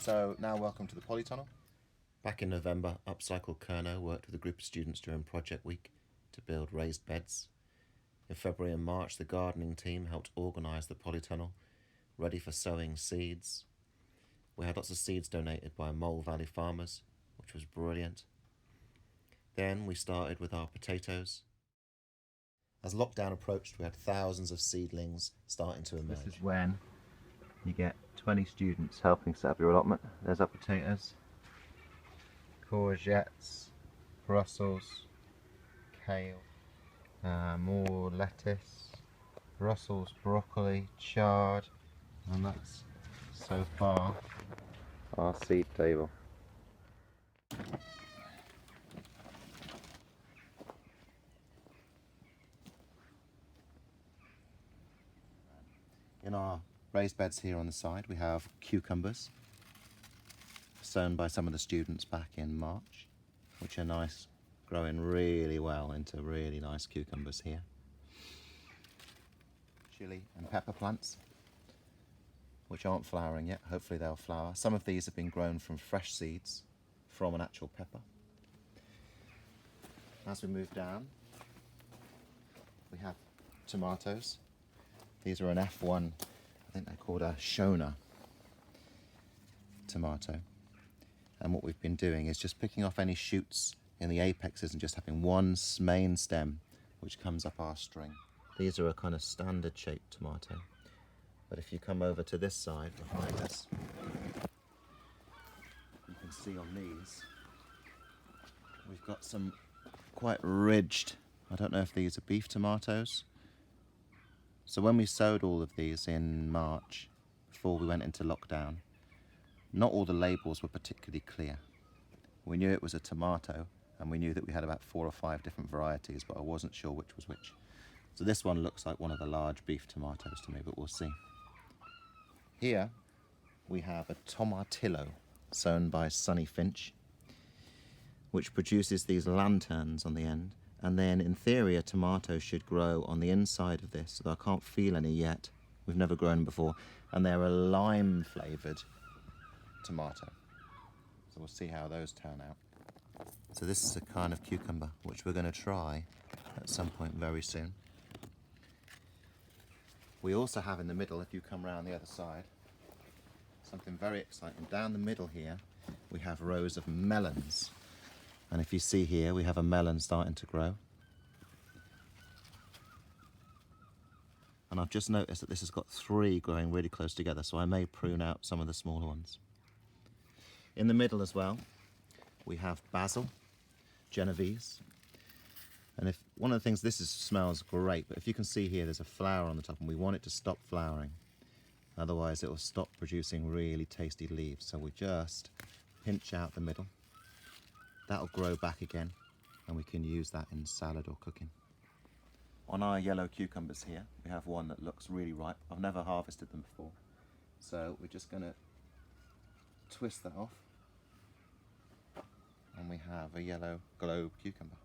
So now welcome to the Polytunnel. Back in November, Upcycle Kerno worked with a group of students during Project Week to build raised beds. In February and March, the gardening team helped organise the Polytunnel, ready for sowing seeds. We had lots of seeds donated by Mole Valley farmers, which was brilliant. Then we started with our potatoes. As lockdown approached, we had thousands of seedlings starting to emerge. This is when you get 20 students helping set up your allotment. There's our potatoes, courgettes, Brussels, kale, more lettuce, Brussels broccoli, chard, and that's so far our seed table. In our raised beds here on the side, we have cucumbers sown by some of the students back in March, which are nice, growing really well into really nice cucumbers here. Chili and pepper plants, which aren't flowering yet. Hopefully they'll flower. Some of these have been grown from fresh seeds from an actual pepper. As we move down, we have tomatoes. These are an F1, I think they're called a Shona tomato. And what we've been doing is just picking off any shoots in the apexes and just having one main stem which comes up our string. These are a kind of standard shaped tomato. But if you come over to this side behind us, you can see on these, we've got some quite ridged, I don't know if these are beef tomatoes. So when we sowed all of these in March, before we went into lockdown, not all the labels were particularly clear. We knew it was a tomato, and we knew that we had about 4 or 5 different varieties, but I wasn't sure which was which. So this one looks like one of the large beef tomatoes to me, but we'll see. Here we have a tomatillo sown by Sunny Finch, which produces these lanterns on the end. And then in theory a tomato should grow on the inside of this, although I can't feel any yet. We've never grown them before. And they're a lime flavoured tomato. So we'll see how those turn out. So this is a kind of cucumber which we're going to try at some point very soon. We also have in the middle, if you come round the other side, something very exciting. Down the middle here we have rows of melons. And if you see here, we have a melon starting to grow. And I've just noticed that this has got 3 growing really close together, so I may prune out some of the smaller ones. In the middle as well, we have basil, Genovese. And if one of the things, smells great, but if you can see here, there's a flower on the top, and we want it to stop flowering. Otherwise, it will stop producing really tasty leaves. So we just pinch out the middle. That'll grow back again, and we can use that in salad or cooking. On our yellow cucumbers here, we have one that looks really ripe. I've never harvested them before. So we're just going to twist that off, and we have a yellow globe cucumber.